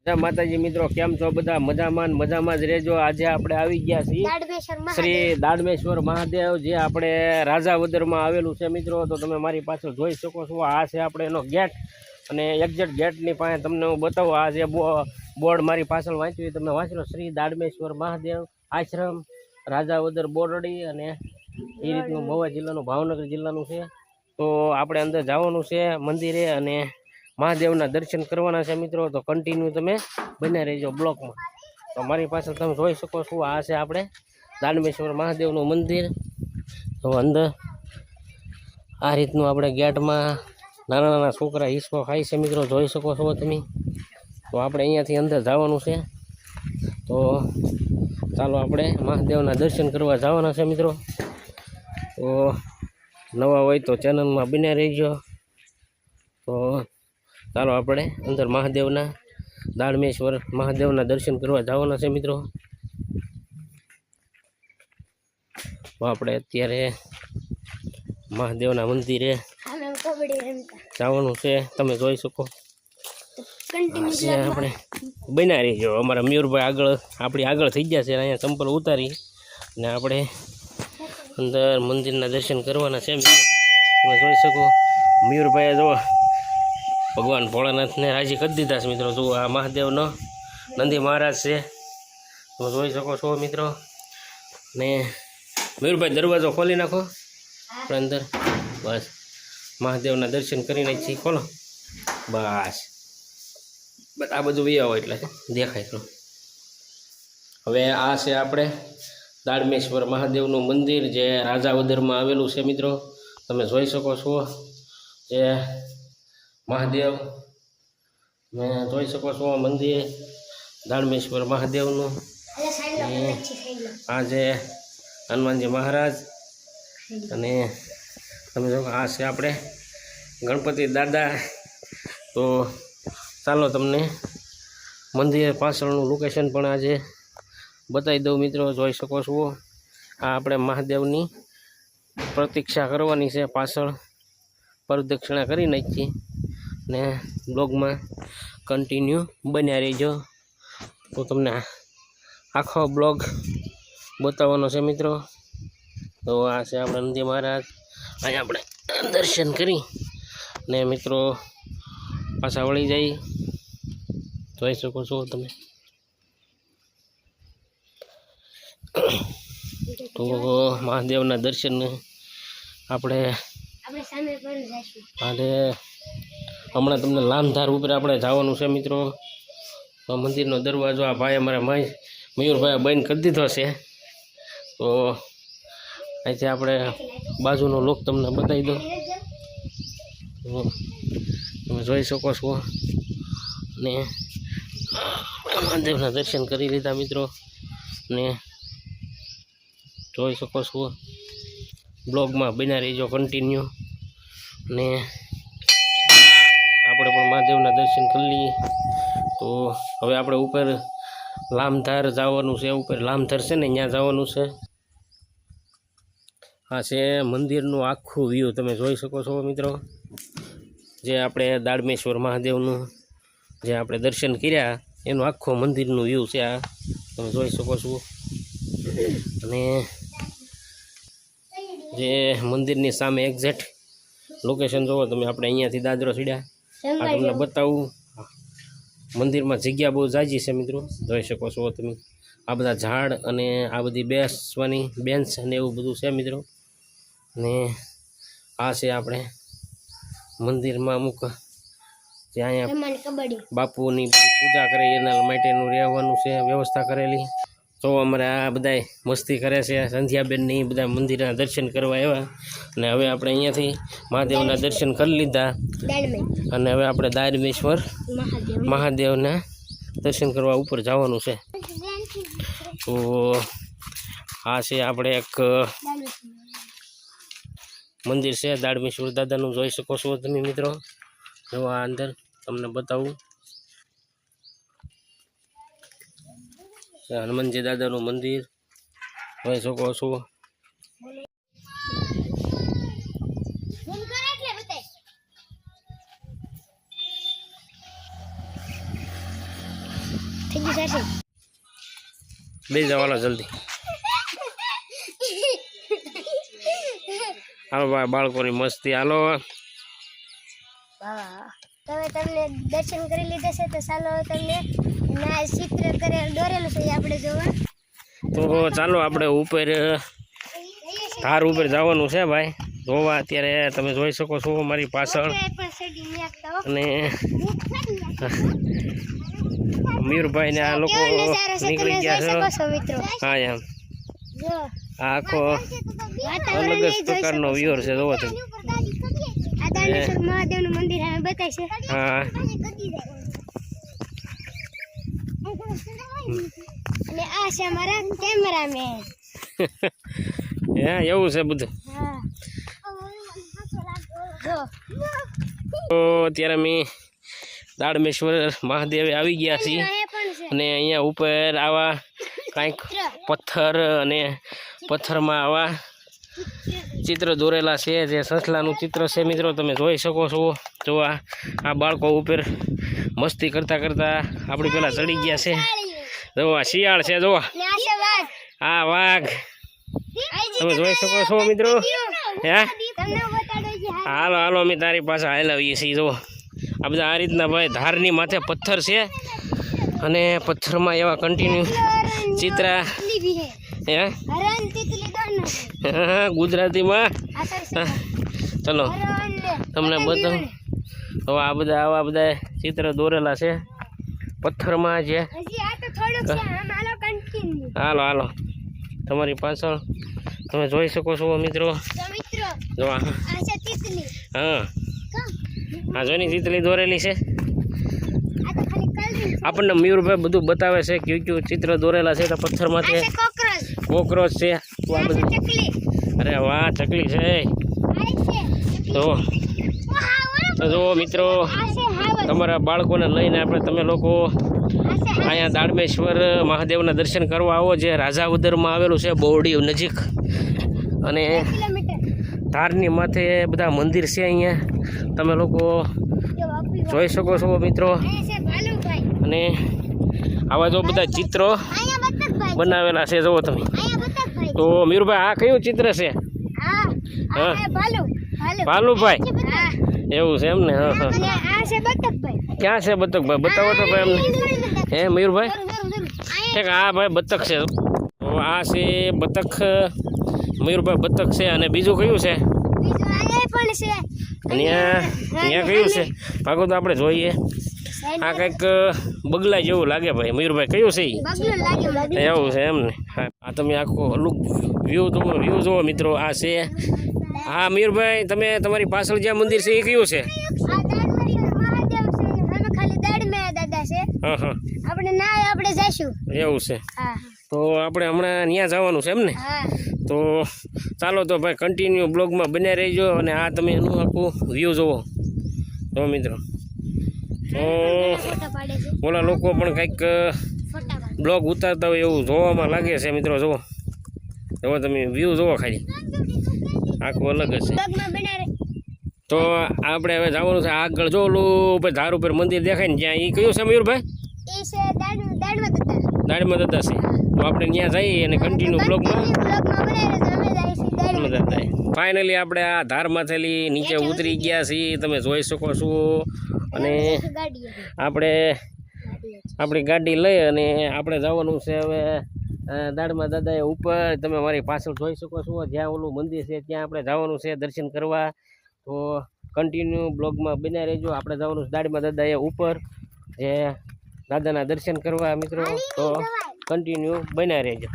જય માતાજી મિત્રો, કેમ છો બધા? મજામાં જ રહેજો। આજે આપણે આવી ગયા છીએ શ્રી દાડમેશ્વર મહાદેવ, જે આપણે રાજાવદરમાં આવેલું છે મિત્રો। તો તમે મારી પાછળ જોઈ શકો છો, આ છે આપણે એનો ગેટ। અને એક્ઝેક્ટ ગેટની પાસે તમને હું બતાવું। આ જે બોર્ડ મારી પાછળ વાંચ્યું તમે વાંચી લો, શ્રી દાડમેશ્વર મહાદેવ આશ્રમ રાજાવદર બોરડી। અને એ રીતનું મહુવા જિલ્લાનું, ભાવનગર જિલ્લાનું છે। તો આપણે અંદર જવાનું છે મંદિરે અને મહાદેવના દર્શન કરવાના છે મિત્રો। તો કન્ટિન્યુ તમે બન્યા રહેજો બ્લોકમાં। તો મારી પાસે તમે જોઈ શકો છો, આ છે આપણે દાડમેશ્વર મહાદેવનું મંદિર। તો અંદર આ રીતનું આપણે ગેટમાં નાના છોકરા હિસ્સો ખાય છે મિત્રો, જોઈ શકો છો તમે। તો આપણે અહીંયાથી અંદર જવાનું છે। તો ચાલો આપણે મહાદેવના દર્શન કરવા જવાના છે મિત્રો। તો નવા હોય તો ચેનલમાં બન્યા રહેજો। તો ચાલો આપણે અંદર મહાદેવના દાડમેશ્વર મહાદેવના દર્શન કરવા જવાના છે મિત્રો। તો આપણે અત્યારે મહાદેવના મંદિરે જવાનું છે, તમે જોઈ શકો। આપણે બન્યા રહીજો। અમારા મયુરભાઈ આપણી આગળ થઈ ગયા છે। અહીંયા ચંપલ ઉતારી અને આપણે અંદર મંદિરના દર્શન કરવાના છે મિત્રો। તમે જોઈ શકો, મયુરભાઈએ જો ભગવાન ભોળાનાથને રાજી કરી દીધા છે મિત્રો। જુઓ, આ મહાદેવનો નંદી મહારાજ છે, તમે જોઈ શકો છો મિત્રો। ને મયુરભાઈ દરવાજો ખોલી નાખો આપણે અંદર, બસ મહાદેવના દર્શન કરીને છીએ, ખોલો બસ। આ બધું વી આવો એટલે દેખાય તો। હવે આ છે આપણે દાડમેશ્વર મહાદેવનું મંદિર, જે રાજાવદરમાં આવેલું છે મિત્રો। તમે જોઈ શકો છો જે મહાદેવ, તમે જોઈ શકો છો મંદિર દાડમેશ્વર મહાદેવનું। આ જે હનુમાનજી મહારાજ, અને તમે જો આ છે આપણે ગણપતિ દાદા। તો ચાલો તમને મંદિર પાછળનું લોકેશન પણ આજે બતાવી દઉં મિત્રો, જોઈ શકો છો। આ આપણે મહાદેવની પ્રતીક્ષા કરવાની છે, પાછળ પ્રદક્ષિણા કરી નાખી ને બ્લોગમાં કન્ટિન્યુ બન્યા રહેજો। તો તમને આખો બ્લોગ બતાવવાનો છે મિત્રો। તો આ છે આપણે નંદી મહારાજ, અહીંયા આપણે દર્શન કરી ને મિત્રો પાછા વળી જાય, જોઈ શકો છો તમે। તો મહાદેવના દર્શન આપણે હમણાં તમને લામધાર ઉપર આપણે જવાનું છે મિત્રો। તો મંદિરનો દરવાજો આ ભાઈ અમારા મયુરભાઈ બંધ કરી દીધો છે। તો અહીંથી આપણે બાજુનો લોક તમને બતાવી દો, તમે જોઈ શકો છો। ને મહાદેવના દર્શન કરી લીધા મિત્રો, ને જોઈ શકો છો બ્લોગમાં બન્યા રહીજો કન્ટિન્યુ। ને આપણે પણ મહાદેવના દર્શન કરી લઈએ। તો હવે આપણે ઉપર લામધાર જવાનું છે, ઉપર લામધાર છે ને ત્યાં જવાનું છે। આ છે મંદિરનું આખું વ્યૂ, તમે જોઈ શકો છો મિત્રો। જે આપણે દાડમેશ્વર મહાદેવનું જે આપણે દર્શન કર્યા એનું આખો મંદિરનું વ્યૂ છે આ, તમે જોઈ શકો છો। અને જે મંદિરની સામે એક્ઝેક્ટ લોકેશન જોવો તમે, આપણે અહીંયાથી દાદરો ચડ્યા, આ તમને બતાવું। મંદિરમાં જગ્યા બહુ જાજી છે મિત્રો, જોઈ શકો છો તમે। આ બધા ઝાડ અને આ બધી બેસવાની બેન્ચ અને એવું બધું છે મિત્રો। ને આ છે આપણે મંદિરમાં અમુક જે અહીંયા બાપુની પૂજા કરે એના માટેનું રહેવાનું છે વ્યવસ્થા કરેલી। તો અમારે આ બધા મસ્તી કરે છે, સંધ્યાબેન ને બધા મંદિરના દર્શન કરવા આવ્યા। અને હવે આપણે અહીંયાથી મહાદેવના દર્શન કરી લીધા, અને હવે આપણે દાડમેશ્વર મહાદેવના દર્શન કરવા ઉપર જવાનું છે। તો આ છે આપણે એક મંદિર છે દાડમેશ્વર દાદાનું, જોઈ શકો છો તમે મિત્રો। જો આ અંદર તમને બતાવું, હનુમાનજી દાદાનું મંદિર જોઈ શકો છો। જલ્દી જશે બે જાવ હાલો જલ્દી હાલો ભાઈ બાળકોની મસ્તી હાલો તમે તમને દર્શન કરી લીધા છે તો ચાલો તમને ના ચિત્ર કરે દોરેલું છે આપણે જોવા તો ચાલો આપણે ઉપર ધાર ઉપર જવાનું છે ભાઈ જોવા અત્યારે તમે જોઈ શકો છો મારી પાછળ અને મયુરભાઈ ને આ લોકો નીકળી ગયા છે હા એમ આ આખો અલગ જ પ્રકારનો વ્યૂ છે જોવો તમે મહાદેવનું મંદિર હવે બતાય છે હા અને આ છે અમારા કેમેરામેન હે એવું છે બધું તો અત્યારે અમે દાડમેશ્વર મહાદેવે આવી ગયા છીએ અને અહીંયા ઉપર આવા કાંઈક પથ્થર અને પથ્થરમાં આવા ચિત્ર દોરેલા છે જે સસલાનું ચિત્ર છે મિત્રો તમે જોઈ શકો છો જો આ બાળકો ઉપર મસ્તી કરતા કરતા આપણી પેલા ચડી ગયા છે જો આ શિયાળ છે જો આ વાઘ તમે જોઈ શકો છો મિત્રો હે હાલો હાલો અમે તારી પાસે હાલાવીએ છીએ જો આ બધા આ રીતના ભાઈ ધારની માથે પથ્થર છે અને પથ્થરમાં એવા કન્ટિન્યુ ચિત્ર હે ગુજરાતીમાં ચલો તમને બતાવું હવે આ બધા આવા બધા ચિત્ર દોરેલા છે પથ્થરમાં છે હાલો હાલો તમારી પાછળ તમે જોઈ શકો છો મિત્રો જો હા હા જોની તિતલી દોરેલી છે આપણને મયુરભાઈ બધું બતાવે છે કયું કયું ચિત્ર દોરેલા છે તો પથ્થરમાંથી કોકરોચ છે આ બધું અરે વાહ ચકલી છે તો જુઓ મિત્રો તમારા બાળકોને લઈને આપણે તમે લોકો અહીંયા દાડમેશ્વર મહાદેવના દર્શન કરવા આવો જે રાજાવદરમાં આવેલું છે બોરડી નજીક અને ધારની માથે બધા મંદિર છે અહીંયા તમે લોકો જોઈ શકો છો મિત્રો અને આવા જો બધા ચિત્રો બનાવેલા છે જુઓ તમે તો મીરભાઈ આ કયું ચિત્ર છે હા ભાલુભાઈ એવું છે એમ ને હા હા ક્યાં છે બતકભાઈ બતાવો તો ભાઈ અમને હે મયુરભાઈ ઠીક હા ભાઈ બતક છે તો આ છે બતક મયુરભાઈ બતક છે અને બીજું કયું છે અહીંયા કયું છે ભાગો તો આપણે જોઈએ આ કંઈક બગલા જેવું લાગે ભાઈ મયુરભાઈ કયું છે એ એવું છે એમ ને આ તમે આખો અલગ વ્યૂ જુઓ મિત્રો આ છે હા મયુરભાઈ તમે તમારી પાછળ જ્યાં મંદિર છે એ કયું છે હા હા આપણે જઈશું એવું છે તો આપણે હમણાં ત્યાં જવાનું છે એમ ને તો ચાલો તો ભાઈ કન્ટિન્યુ બ્લોગમાં બન્યા રહેજો અને આ તમે એનું આખું વ્યૂ જુઓ તો મિત્રો તો ઓલા લોકો પણ કંઈક બ્લોગ ઉતારતા હોય એવું જોવામાં લાગે છે મિત્રો જુઓ જુઓ તમે વ્યૂ જુઓ ખાલી આખું અલગ જ છે તો આપણે હવે જવાનું છે આગળ જો ઓલું ધાર ઉપર મંદિર દેખાય ને જ્યાં એ કયું છે મયુરભાઈ દાડમાં દાદા છે તો આપણે ત્યાં જઈએ અને કન્ટિન્યુ બ્લોગમાં ફાઇનલી આપણે આ ધારમાં થયેલી નીચે ઉતરી ગયા છીએ તમે જોઈ શકો છો અને આપણે આપણી ગાડી લઈ અને આપણે જવાનું છે હવે દાડમાં દાદાએ ઉપર તમે મારી પાછળ જોઈ શકો છો જ્યાં ઓલું મંદિર છે ત્યાં આપણે જવાનું છે દર્શન કરવા તો કન્ટિન્યુ બ્લોગમાં બન્યા રહેજો આપણે જવાનું છે દાડમાં દાદાએ ઉપર જે દાદાના દર્શન કરવા મિત્રો તો કન્ટિન્યુ બન્યા રહેજો